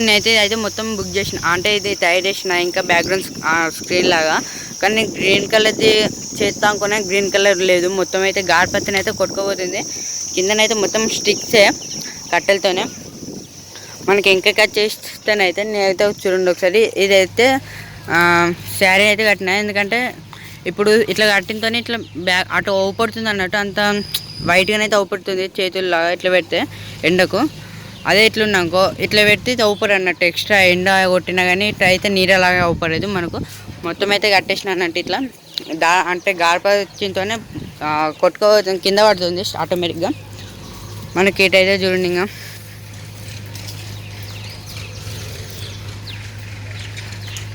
నేనైతే అయితే మొత్తం బుక్ చేసిన, అంటే ఇది తయారు చేసిన ఇంకా బ్యాక్గ్రౌండ్ స్క్రీన్ లాగా. కానీ గ్రీన్ కలర్ది చేస్తా అనుకున్నా, గ్రీన్ కలర్ లేదు. మొత్తం అయితే గాడిపత్తిని అయితే కొట్టుకోబోతుంది. కిందనైతే మొత్తం స్టిక్సే కట్టెలతోనే. మనకి ఇంకా కట్ చేస్తేనైతే నేనైతే చూడండి ఒకసారి, ఇదైతే శారీ అయితే కట్టినా. ఎందుకంటే ఇప్పుడు ఇట్లా కట్టినతో ఇట్లా అటు ఊపడుతుంది అన్నట్టు, అంత వైట్గానైతే ఊపడుతుంది చేతుల్లాగా ఇట్లా పెడితే ఎండకు. అదే ఇట్లున్నాకో ఇట్లా పెడితే ఊపరు అన్నట్టు, ఎక్స్ట్రా ఎండ కొట్టినా కానీ ఇట్లా అయితే నీరలాగా ఊపలేదు మనకు. మొత్తం అయితే కట్టేసిన అన్నట్టు ఇట్లా అంటే గాడిపచ్చితోనే కొట్టుకో కింద పడుతుంది ఆటోమేటిక్గా. మనకి ఇటైతే చూడండి, ఇంకా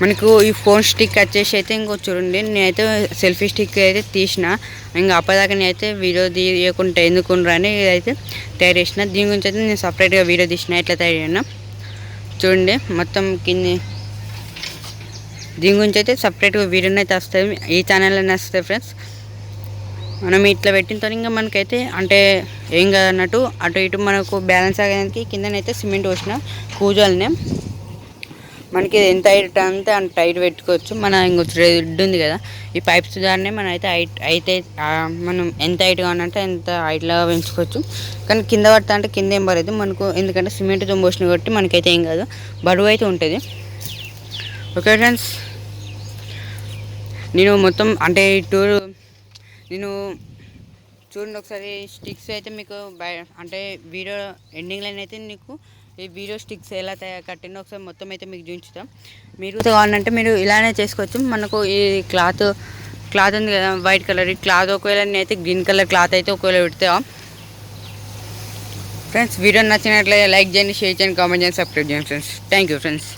మనకు ఈ ఫోన్ స్టిక్ వచ్చేసి అయితే ఇంకో చూడండి, నేనైతే సెల్ఫీ స్టిక్ అయితే తీసిన. ఇంకా అప్పటిదాకా నేనైతే వీడియో తీయకుండా ఎందుకుండ్రా అని ఇదైతే తయారు చేసిన. దీని గురించి అయితే నేను సపరేట్గా వీడియో తీసిన, ఎట్లా తయారు చేసిన చూడండి. మొత్తం కింది దీని గురించి అయితే సపరేట్గా వీడియోని అయితే వస్తుంది, ఈ ఛానల్లోనే వస్తుంది ఫ్రెండ్స్. మనం ఇట్లా పెట్టిన ఇంకా మనకైతే అంటే ఏం కాదన్నట్టు, అటు ఇటు మనకు బ్యాలెన్స్ అయ్యేదానికి కిందనైతే సిమెంట్ పోసిన కూజాలనే. మనకి ఎంత హైట్ అంతే అంత టైట్ పెట్టుకోవచ్చు. మన ఇంకొక రెడ్ ఉంది కదా, ఈ పైప్స్ ద్వారానే మనం అయితే మనం ఎంత హైట్గా ఉన్నంటే ఎంత హైట్లో పెంచుకోవచ్చు. కానీ కింద పడతా అంటే కింద ఏం పడదు మనకు, ఎందుకంటే సిమెంట్తో పోసిన కాబట్టి మనకైతే ఏం కాదు, బరువు అయితే ఉంటుంది. ఓకే ఫ్రెండ్స్, నేను మొత్తం అంటే ఈ టూర్ నేను చూడండి ఒకసారి. స్టిక్స్ అయితే మీకు అంటే వీడియో ఎండింగ్లో అయితే నీకు ఈ వీడియో స్టిక్స్ ఎలా కట్టిందో ఒకసారి మొత్తం అయితే మీకు చూపించుతాం. మీరు కావాలంటే మీరు ఇలానే చేసుకోవచ్చు. మనకు ఈ క్లాత్ ఉంది కదా వైట్ కలర్, ఈ క్లాత్ ఒకవేళ నేనైతే గ్రీన్ కలర్ క్లాత్ అయితే ఒకవేళ పెడతా. ఫ్రెండ్స్ వీడియో నచ్చినట్లయితే లైక్ చేయండి, షేర్ చేయండి, కామెంట్ చేయండి, సబ్స్క్రైబ్ చేయండి ఫ్రెండ్స్. Thank you friends.